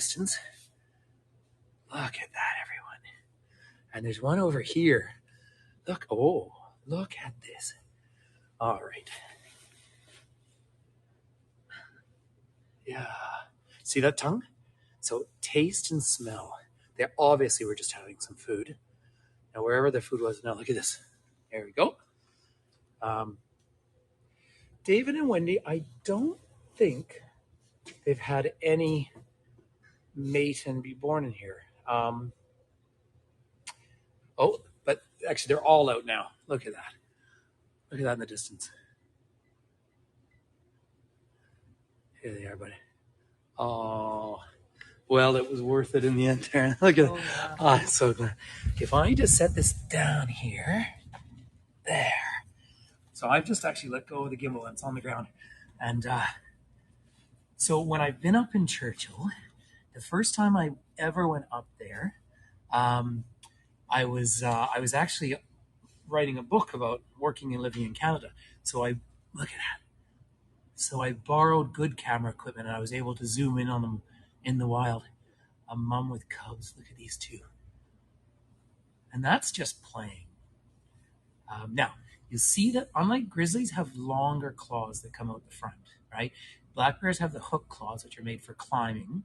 distance. Look at that, everyone. And there's one over here. Look, oh, look at this. All right. Yeah. See that tongue? So taste and smell. They obviously were just having some food. Now, wherever the food was, now look at this. There we go. David and Wendy, I don't think they've had any mate and be born in here. But actually they're all out now. Look at that. Look at that in the distance. Here they are, buddy. Oh, well, it was worth it in the end there. Look at that. Oh, I'm so glad. If I just set this down here, there. So I've just actually let go of the gimbal and it's on the ground. And so when I've been up in Churchill, the first time I ever went up there, I was actually writing a book about working and living in Canada. So look at that. So I borrowed good camera equipment and I was able to zoom in on them in the wild. A mom with cubs. Look at these two. And that's just playing. Now, you see that unlike grizzlies have longer claws that come out the front, right? Black bears have the hook claws, which are made for climbing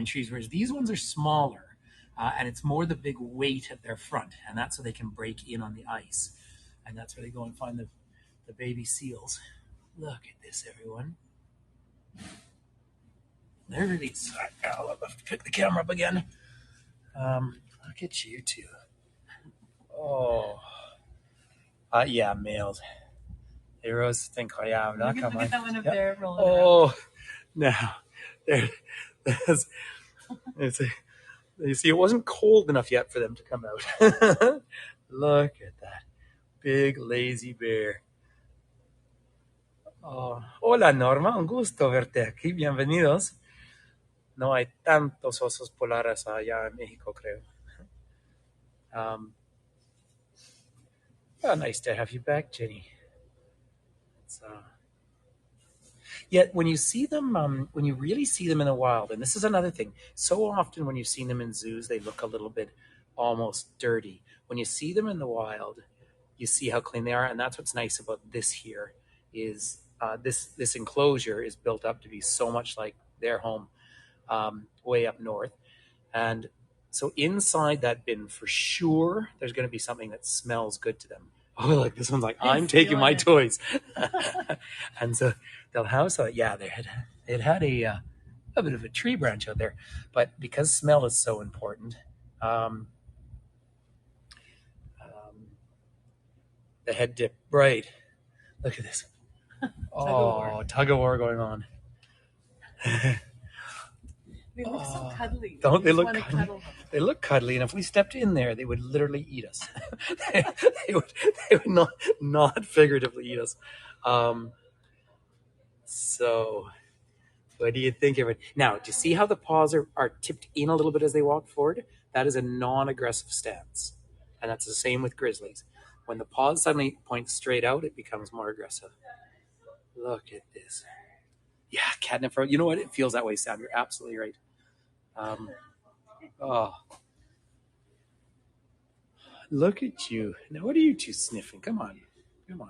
trees, whereas these ones are smaller, and it's more the big weight at their front, and that's so they can break in on the ice. And that's where they go and find the baby seals. Look at this, everyone. They're really sorry. I'll have to pick the camera up again. Look at you two. Oh. Yeah, males. Eros incroyable. Look at that one up there rolling around. Now, you see, it wasn't cold enough yet for them to come out. Look at that. Big, lazy bear. Oh, hola, Norma. Un gusto verte aquí. Bienvenidos. No hay tantos osos polares allá en México, creo. Well, nice to have you back, Jenny. Yet when you see them, when you really see them in the wild, and this is another thing, so often when you've seen them in zoos, they look a little bit almost dirty. When you see them in the wild, you see how clean they are, and that's what's nice about this here is this enclosure is built up to be so much like their home way up north. And so inside that bin, for sure, there's going to be something that smells good to them. Oh, like this one's like, I'm taking my toys. And so they'll have, so yeah, they had a bit of a tree branch out there. But because smell is so important, the head dip, right. Look at this. Oh, tug of war going on. They look so cuddly. Don't they look cuddly? They look cuddly, and if we stepped in there, they would literally eat us. they would not figuratively eat us. So what do you think of it? Now, do you see how the paws are tipped in a little bit as they walk forward? That is a non-aggressive stance. And that's the same with grizzlies. When the paws suddenly point straight out, it becomes more aggressive. Look at this. Yeah, catnip. You know what? It feels that way, Sam. You're absolutely right. Look at you. Now, what are you two sniffing? Come on.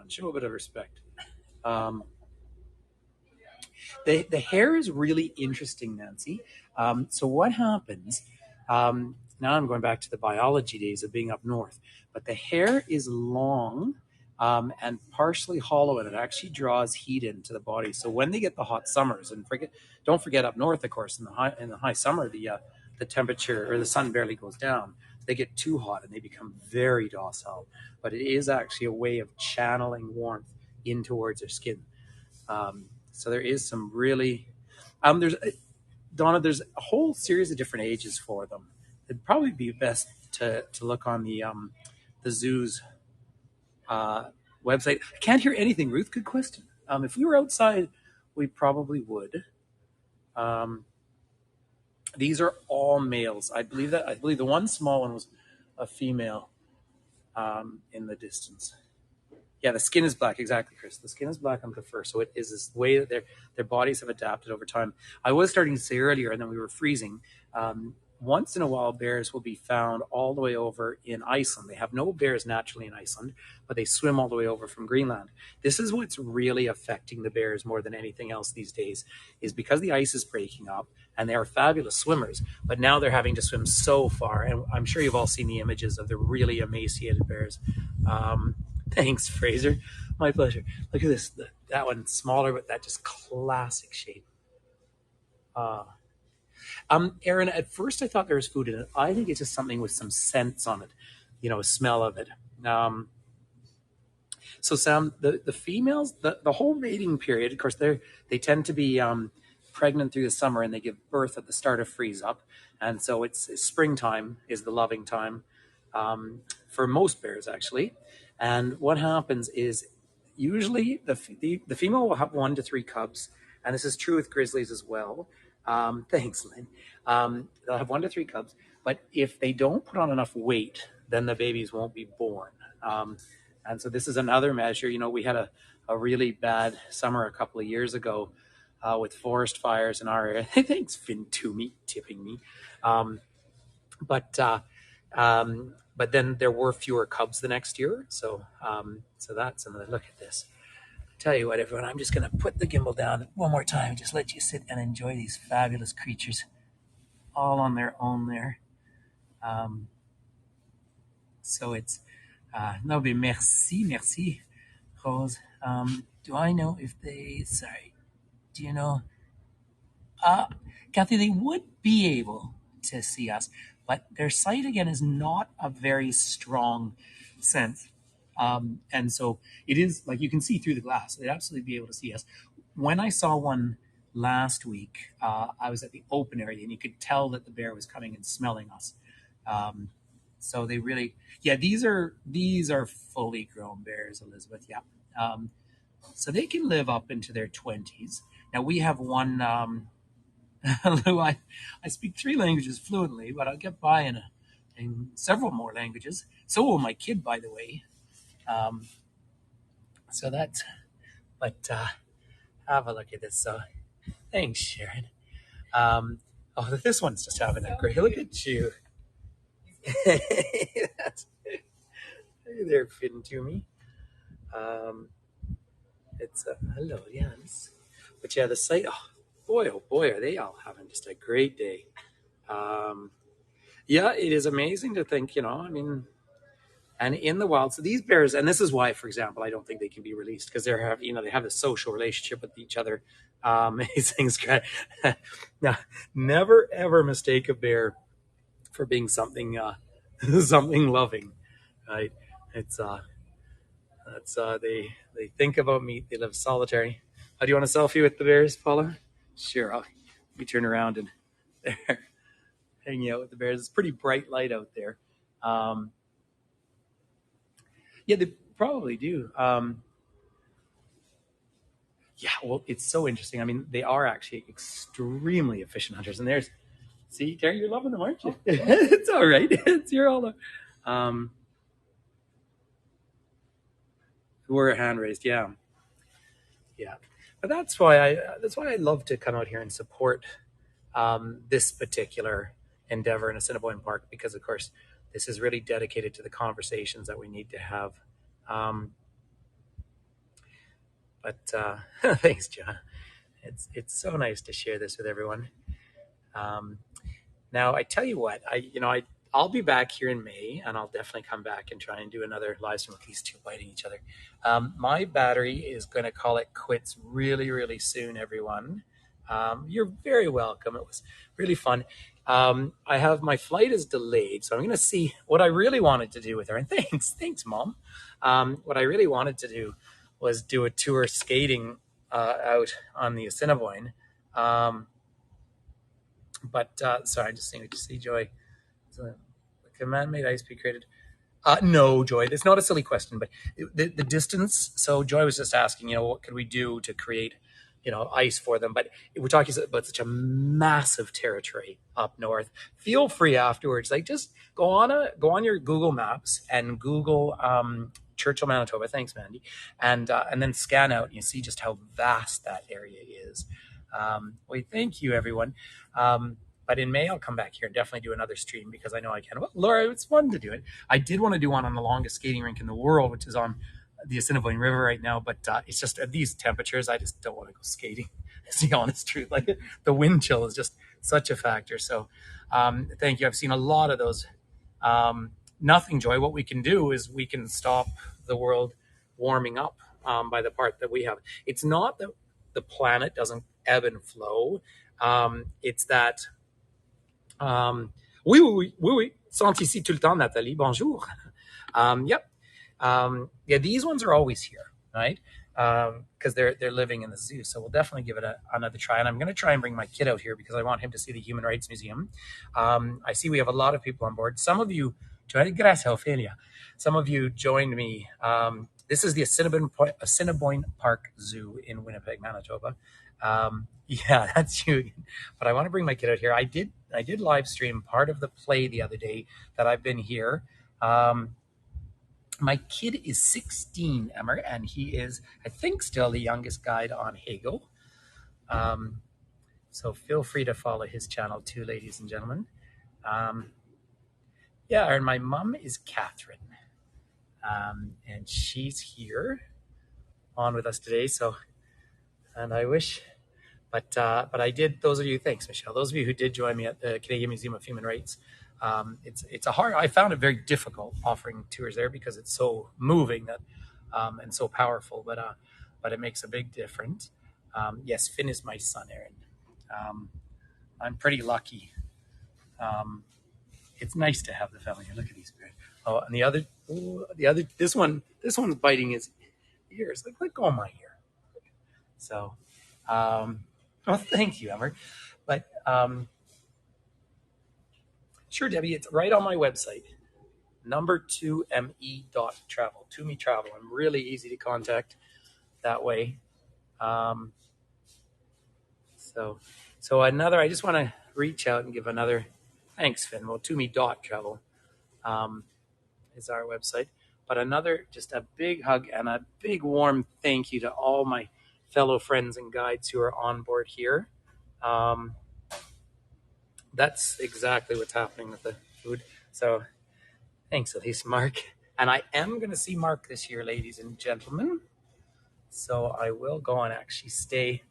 Show a bit of respect. The hair is really interesting, Nancy. So what happens, now I'm going back to the biology days of being up north, but the hair is long and partially hollow, and it actually draws heat into the body. So when they get the hot summers, and don't forget up north, of course, in the high summer, the temperature or the sun barely goes down. They get too hot and they become very docile. But it is actually a way of channeling warmth in towards their skin. So there is some really, there's a whole series of different ages for them. It'd probably be best to look on the zoo's website. I can't hear anything, Ruth. Good question. If we were outside, we probably would. These are all males. I believe the one small one was a female in the distance. Yeah, the skin is black. Exactly, Chris. The skin is black on the fur. So it is this way that their bodies have adapted over time. I was starting to say earlier, and then we were freezing. Once in a while, bears will be found all the way over in Iceland. They have no bears naturally in Iceland, but they swim all the way over from Greenland. This is what's really affecting the bears more than anything else these days, is because the ice is breaking up, and they are fabulous swimmers. But now they're having to swim so far, and I'm sure you've all seen the images of the really emaciated bears. Thanks, Fraser. My pleasure. Look at this. That one's smaller, but that just classic shape. Aaron, at first I thought there was food in it. I think it's just something with some scents on it, a smell of it. So Sam, the females, the whole mating period, of course, they tend to be pregnant through the summer, and they give birth at the start of freeze up. And so it's springtime is the loving time for most bears, actually. And what happens is usually the female will have 1 to 3 cubs, and this is true with grizzlies as well. Thanks, Lynn. They'll have 1 to 3 cubs, but if they don't put on enough weight, then the babies won't be born. And so this is another measure. We had a really bad summer a couple of years ago with forest fires in our area. Thanks, Finn Toomey, tipping me. But then there were fewer cubs the next year. So that's another look at this. Tell you what, everyone, I'm just going to put the gimbal down one more time. Just let you sit and enjoy these fabulous creatures all on their own there. So it's, no, but merci, Rose. Do I know if do you know? Kathy, they would be able to see us, but their sight, again, is not a very strong sense. And so it is like you can see through the glass. They'd absolutely be able to see us. When I saw one last week, I was at the open area, and you could tell that the bear was coming and smelling us. So they really, these are fully grown bears, Elizabeth. Yeah. So they can live up into their 20s. Now we have one, Lou, I speak 3 languages fluently, but I'll get by in several more languages. So will my kid, by the way. So that's, but have a look at this. So thanks, Sharon. This one's just having a great look at you. Hey there, Finn Toomey. It's hello, yes. But the site, oh boy, are they all having just a great day. It is amazing to think, and in the wild, so these bears, and this is why, for example, I don't think they can be released, because they have a social relationship with each other. These things, now, never ever mistake a bear for being something something loving, right? It's they think about meat. They live solitary. Do you want a selfie with the bears, Paula? Sure. Let me turn around, and they're hanging out with the bears. It's pretty bright light out there. They probably do. Well, it's so interesting. I mean, they are actually extremely efficient hunters. And see, Terry, you're loving them, aren't you? It's all right. You're all we're hand raised, yeah. But that's why I love to come out here and support this particular endeavor in Assiniboine Park, because of course this is really dedicated to the conversations that we need to have. Thanks, John. It's so nice to share this with everyone. Now I tell you what, I'll be back here in May, and I'll definitely come back and try and do another live stream with these two biting each other. My battery is going to call it quits really, really soon, everyone. You're very welcome. It was really fun. My flight is delayed, so I'm going to see what I really wanted to do with her. And thanks, Mom. What I really wanted to do was do a tour skating out on the Assiniboine. Sorry, just seeing what you see, Joy. Can man-made ice be created? No, Joy. It's not a silly question, but the distance. So Joy was just asking, what could we do to create, ice for them? But we're talking about such a massive territory up north. Feel free afterwards, just go on your Google Maps and Google Churchill, Manitoba. Thanks, Mandy. And then scan out and you see just how vast that area is. Well, thank you, everyone. But in May, I'll come back here and definitely do another stream because I know I can. Well, Laura, it's fun to do it. I did want to do one on the longest skating rink in the world, which is on the Assiniboine River right now. But it's just at these temperatures, I just don't want to go skating. It's the honest truth. Like the wind chill is just such a factor. So thank you. I've seen a lot of those. Nothing, Joy. What we can do is we can stop the world warming up by the part that we have. It's not that the planet doesn't ebb and flow. It's that oui. Sont ici tout le temps, Nathalie. Bonjour. Yep. Yeah, these ones are always here, right? Because they're living in the zoo. So we'll definitely give it another try. And I'm going to try and bring my kid out here because I want him to see the Human Rights Museum. I see we have a lot of people on board. Some of you, gracias, Ophelia. Some of you joined me. This is the Assiniboine Park Zoo in Winnipeg, Manitoba. Yeah, that's you. But I want to bring my kid out here. I did live stream part of the play the other day that I've been here. My kid is 16, Emmer, and he is, I think, still the youngest guide on heygo. So feel free to follow his channel too, ladies and gentlemen. Yeah, and my mom is Catherine, and she's here on with us today. So, and I wish, but I did. Those of you, thanks, Michelle. Those of you who did join me at the Canadian Museum of Human Rights. It's a hard. I found it very difficult offering tours there because it's so moving that and so powerful. But it makes a big difference. Yes, Finn is my son, Aaron. I'm pretty lucky. It's nice to have the family here. Look at these birds. Oh, and the other, this one's biting his ears. Like, let go of my ear. So, well, thank you, Emmer. But sure, Debbie, it's right on my website. number2me.travel. To me travel. I'm really easy to contact that way. So another, I just want to reach out and give another thanks, Finn. Well, to me.travel is our website. But another, just a big hug and a big warm thank you to all my fellow friends and guides who are on board here. That's exactly what's happening with the food. So thanks, Elise, Mark. And I am going to see Mark this year, ladies and gentlemen. So I will go and actually stay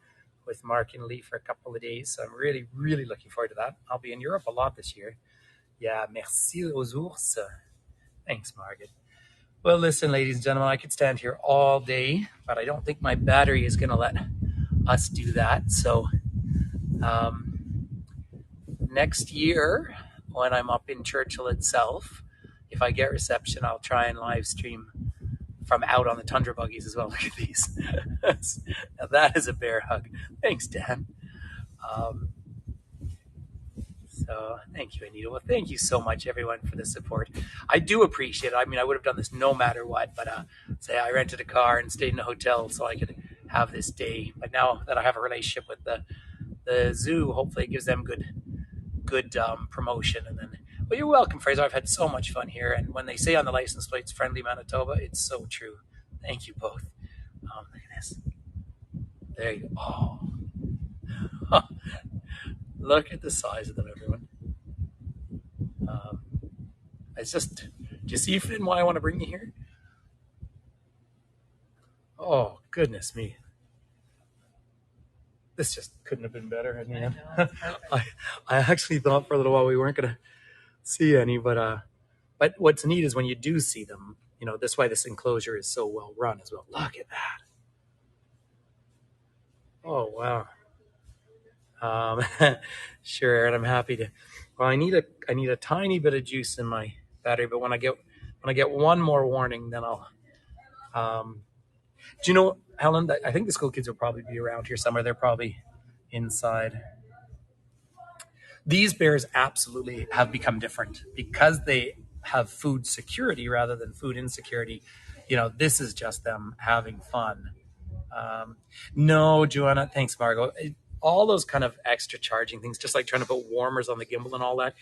with Mark and Lee for a couple of days. So I'm really, really looking forward to that. I'll be in Europe a lot this year. Yeah, merci aux ours. Thanks, Margaret. Well, listen, ladies and gentlemen, I could stand here all day, but I don't think my battery is going to let us do that. So next year, when I'm up in Churchill itself, if I get reception, I'll try and live stream from out on the tundra buggies as well. Look at these. Now that is a bear hug. Thanks, Dan. So thank you, Anita. Well, thank you so much, everyone, for the support. I do appreciate it. I mean, I would have done this no matter what, but say I rented a car and stayed in a hotel so I could have this day. But now that I have a relationship with the zoo, hopefully it gives them good promotion. And then, well, you're welcome, Fraser. I've had so much fun here. And when they say on the license plates, friendly Manitoba, it's so true. Thank you both. Look at this. There you go. Oh. Look at the size of them, everyone. It's just, do you see, Finn, why I want to bring you here? Oh, goodness me. This just couldn't have been better. I actually thought for a little while we weren't going to see any, but what's neat is when you do see them, you know, that's why this enclosure is so well run as well. Look at that. Oh, wow. Sure, Aaron, I'm happy to. Well, I need a tiny bit of juice in my battery, but when I get one more warning, then I'll. Do you know, Helen? I think the school kids will probably be around here somewhere. They're probably inside. These bears absolutely have become different because they have food security rather than food insecurity. You know, this is just them having fun. No, Joanna, thanks, Margot. All those kind of extra charging things, just like trying to put warmers on the gimbal and all that,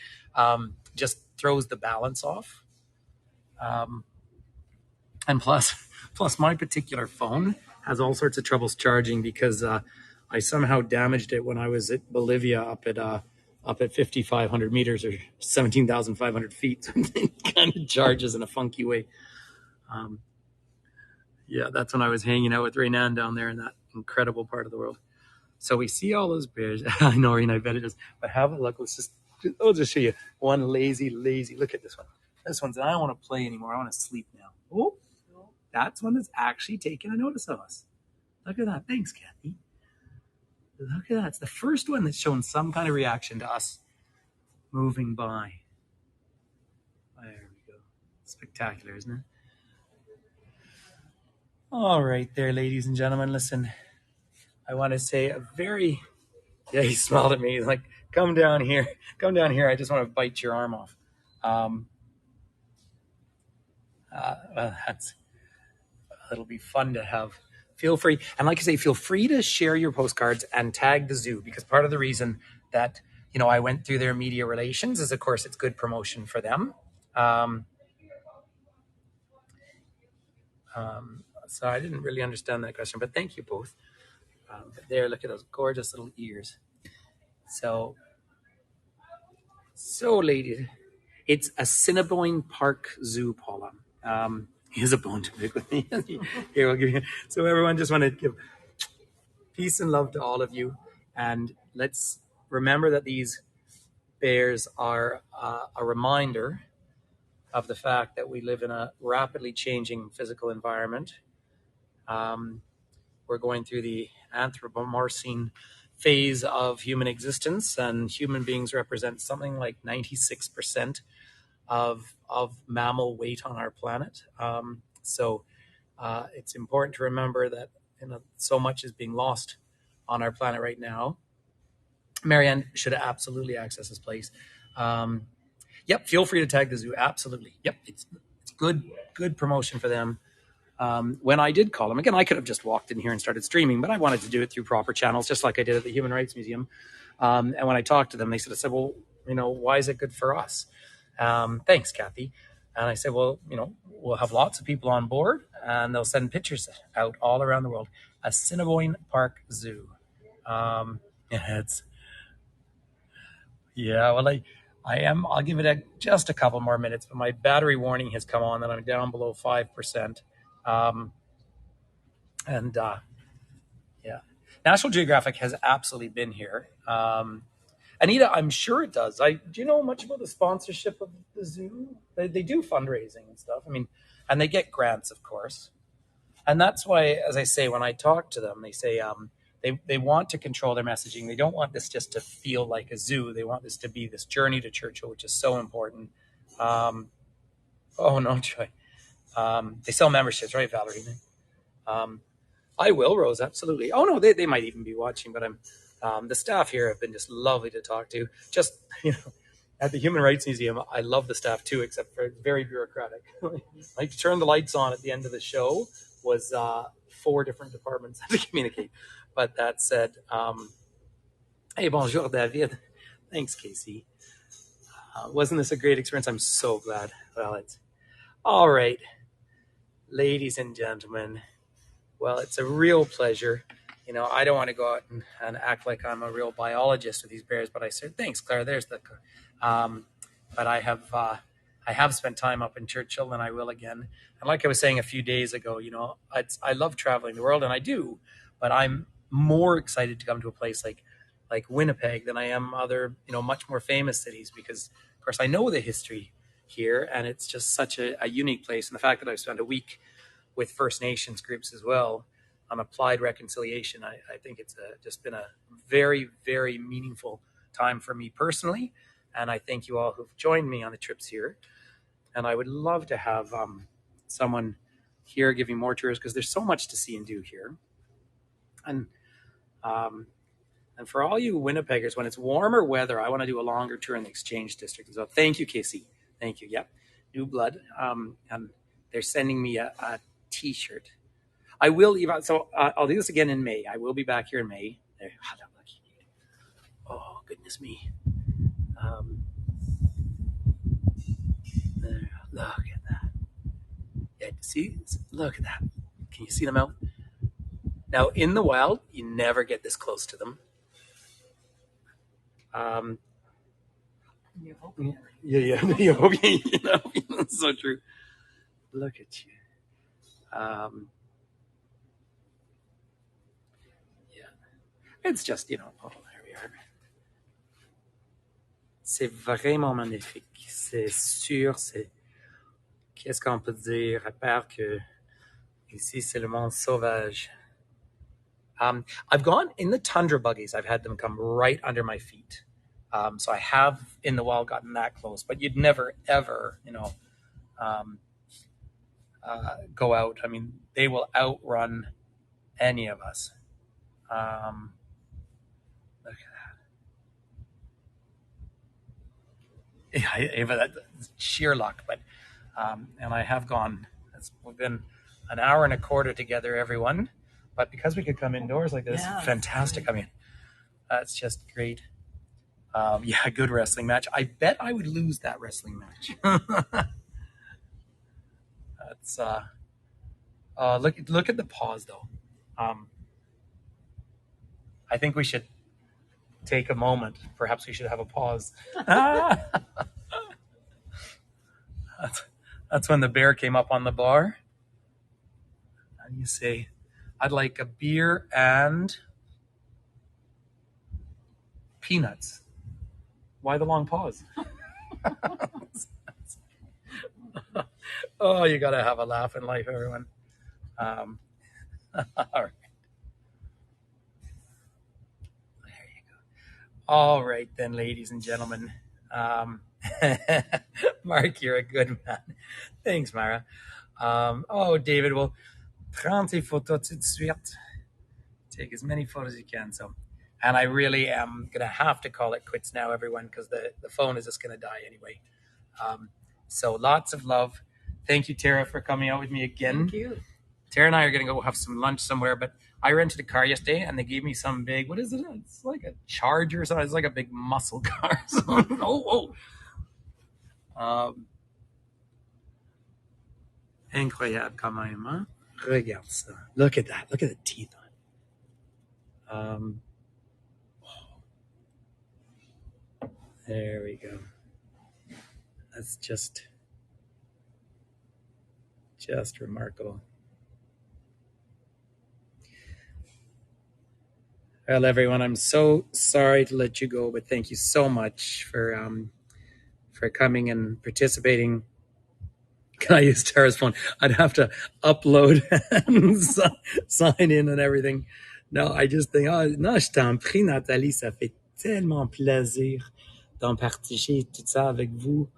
just throws the balance off. And plus my particular phone has all sorts of troubles charging because I somehow damaged it when I was at Bolivia up at 5,500 meters or 17,500 feet. So it kind of charges in a funky way. Yeah, that's when I was hanging out with Raynan down there in that incredible part of the world. So we see all those bears. I know, Rena, I bet it is. But have a look. I'll just show you one lazy. Look at this one. This one's, I don't want to play anymore. I want to sleep now. Oh, that's one that's actually taken a notice of us. Look at that. Thanks, Kathy. Look at that. It's the first one that's shown some kind of reaction to us moving by. There we go. Spectacular, isn't it? All right there, ladies and gentlemen. Listen, I want to say yeah, he smiled at me. He's like, come down here. Come down here. I just want to bite your arm off. Well, it'll be fun to have. Feel free. And like I say, feel free to share your postcards and tag the zoo, because part of the reason that, I went through their media relations is, of course, it's good promotion for them. So I didn't really understand that question, but thank you both. But there, look at those gorgeous little ears. So ladies, it's Assiniboine Park Zoo, Paula. He has a bone to pick with me. Here, we'll give you. So everyone, just want to give peace and love to all of you. And let's remember that these bears are a reminder of the fact that we live in a rapidly changing physical environment. We're going through the Anthropomorphine phase of human existence, and human beings represent something like 96% of mammal weight on our planet. So it's important to remember that so much is being lost on our planet right now. Marianne should absolutely access this place. Yep, feel free to tag the zoo. Absolutely. Yep, it's good promotion for them. When I did call them, again, I could have just walked in here and started streaming, but I wanted to do it through proper channels, just like I did at the Human Rights Museum. And when I talked to them, they said, well, why is it good for us? Thanks, Kathy. And I said, well, we'll have lots of people on board, and they'll send pictures out all around the world. Assiniboine Park Zoo. Well, I'll give it just a couple more minutes, but my battery warning has come on that I'm down below 5%. National Geographic has absolutely been here. Anita, I'm sure it does. Do you know much about the sponsorship of the zoo? They do fundraising and stuff. And they get grants, of course. And that's why, as I say, when I talk to them, they say they want to control their messaging. They don't want this just to feel like a zoo. They want this to be this journey to Churchill, which is so important. Oh, no, Joy. They sell memberships, right, Valerie? I will, Rose, absolutely. Oh, no, they might even be watching, but the staff here have been just lovely to talk to. Just, at the Human Rights Museum, I love the staff too, except for it's very bureaucratic. Like, turn the lights on at the end of the show was 4 different departments had to communicate. But that said, hey, bonjour, David. Thanks, Casey. Wasn't this a great experience? I'm so glad. Well, it's all right, ladies and gentlemen. Well, it's a real pleasure. I don't want to go out and act like I'm a real biologist with these bears, but I said, thanks, Claire. There's the. But I have spent time up in Churchill, and I will again. And like I was saying a few days ago, I love traveling the world, and I do, but I'm more excited to come to a place like Winnipeg than I am other, much more famous cities, because of course I know the history here, and it's just such a unique place. And the fact that I've spent a week with First Nations groups as well on applied reconciliation, I think it's just been a very, very meaningful time for me personally. And I thank you all who've joined me on the trips here. And I would love to have someone here giving more tours, because there's so much to see and do here. And for all you Winnipeggers, when it's warmer weather, I want to do a longer tour in the Exchange District as well. Thank you, Casey. Thank you. Yep. New blood. And they're sending me a T-shirt. I will, so I'll do this again in May. I will be back here in May. There. Oh, goodness me. There, look at that. See, look at that. Can you see them out? Now, in the wild, you never get this close to them. You hope Yeah. You hope you know, it's so true. Look at you. Yeah. It's just, oh, there we are. C'est vraiment magnifique. C'est sûr, Qu'est-ce qu'on peut dire à part que ici, c'est le monde sauvage. I've gone in the tundra buggies. I've had them come right under my feet. So I have in the wild gotten that close, but you'd never, ever, go out. I mean, they will outrun any of us. Look at that. Yeah, that's sheer luck. But and I have gone. We've been an hour and a quarter together, everyone. But because we could come indoors like this, fantastic. I mean, that's just great. Yeah, good wrestling match. I bet I would lose that wrestling match. That's look at the pause though. I think we should take a moment. Perhaps we should have a pause. That's when the bear came up on the bar. And you say, I'd like a beer and peanuts. Why the long pause? Oh, you got to have a laugh in life, everyone. All right. There you go. All right, then, ladies and gentlemen. Mark, you're a good man. Thanks, Mara. Oh, David, well, prends tes photos tout de suite. Take as many photos as you can. And I really am going to have to call it quits now, everyone, because the phone is just going to die anyway. So lots of love. Thank you, Tara, for coming out with me again. Thank you. Tara and I are going to go have some lunch somewhere, but I rented a car yesterday and they gave me some big, what is it? It's like a Charger or something. It's like a big muscle car. Incroyable quand même, hein? Regarde ça. Look at that. Look at the teeth on it. There we go. That's just remarkable. Well, everyone, I'm so sorry to let you go, but thank you so much for coming and participating. Can I use Tara's phone? I'd have to upload and sign in and everything. No, I just think, non, je t'en prie, Nathalie, ça fait tellement plaisir d'en partager tout ça avec vous.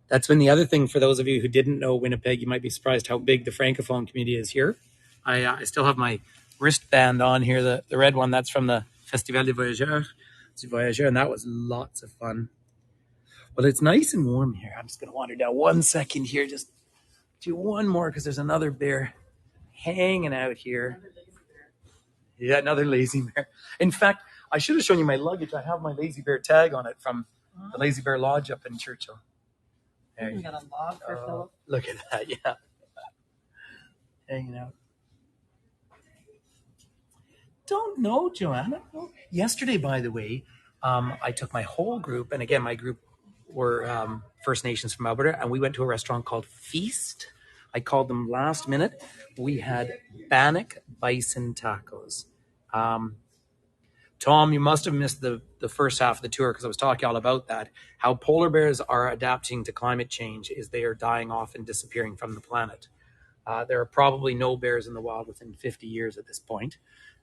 That's been the other thing for those of you who didn't know Winnipeg. You might be surprised how big the Francophone community is here. I still have my wristband on here, the red one. That's from the Festival du Voyageur, and that was lots of fun. Well, it's nice and warm here. I'm just going to wander down 1 second here, just do one more because there's another bear hanging out here. Yeah, another lazy bear. In fact, I should have shown you my luggage. I have my lazy bear tag on it from the Lazy Bear Lodge up in Churchill. There you got a log for Philip. Look at that, yeah. Hanging out. Don't know, Joanna. Yesterday, by the way, I took my whole group, and again, my group were First Nations from Alberta, and we went to a restaurant called Feast. I called them last minute. We had Bannock bison tacos. Tom, you must have missed the first half of the tour because I was talking all about that. How polar bears are adapting to climate change is they are dying off and disappearing from the planet. There are probably no bears in the wild within 50 years at this point.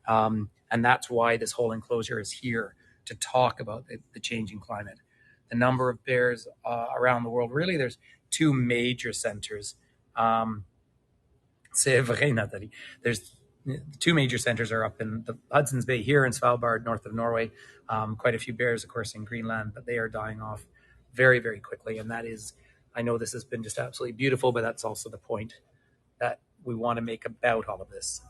And that's why this whole enclosure is here to talk about the changing climate. The number of bears around the world, really, there's two major centers. C'est vrai, Nathalie. There's two major centers are up in the Hudson's Bay here in Svalbard, north of Norway. Quite a few bears, of course, in Greenland, but they are dying off very, very quickly. And that is, I know this has been just absolutely beautiful, but that's also the point that we want to make about all of this.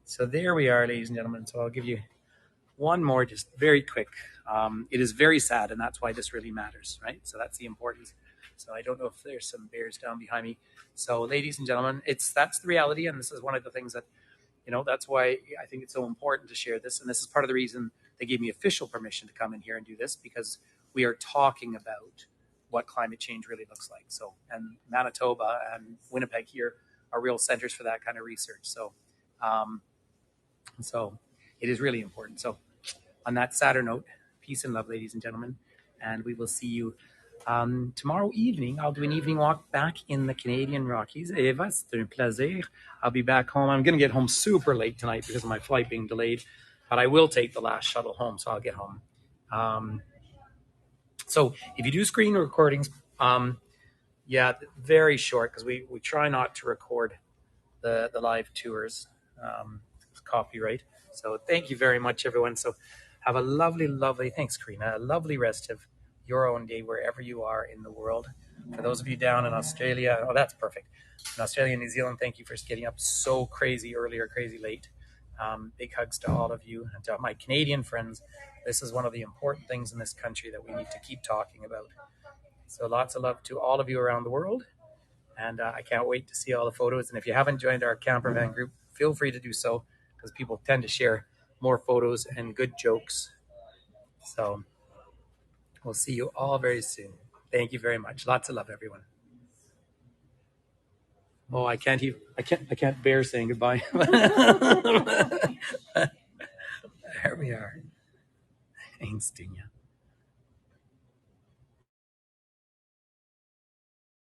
So there we are, ladies and gentlemen. So I'll give you one more, just very quick. It is very sad, and that's why this really matters, right? So that's the importance. So I don't know if there's some bears down behind me. So, ladies and gentlemen, that's the reality, and this is one of the things that, that's why I think it's so important to share this. And this is part of the reason they gave me official permission to come in here and do this, because we are talking about what climate change really looks like. So, and Manitoba and Winnipeg here are real centers for that kind of research. So, so it is really important. So, on that sadder note, peace and love, ladies and gentlemen, and we will see you tomorrow evening. I'll do an evening walk back in the Canadian Rockies. Eva, c'est un plaisir. I'll be back home. I'm going to get home super late tonight because of my flight being delayed, but I will take the last shuttle home, so I'll get home. So if you do screen recordings, very short, because we try not to record the live tours, copyright. So thank you very much, everyone. So have a lovely, thanks, Karina, a lovely rest of your own day wherever you are in the world. For those of you down in Australia, that's perfect. In Australia and New Zealand, thank you for getting up so crazy early or crazy late. Big hugs to all of you, and to my Canadian friends. This is one of the important things in this country that we need to keep talking about. So lots of love to all of you around the world, and I can't wait to see all the photos. And if you haven't joined our camper van group, feel free to do so, because people tend to share more photos and good jokes. So we'll see you all very soon. Thank you very much. Lots of love, everyone. Oh, I can't bear saying goodbye.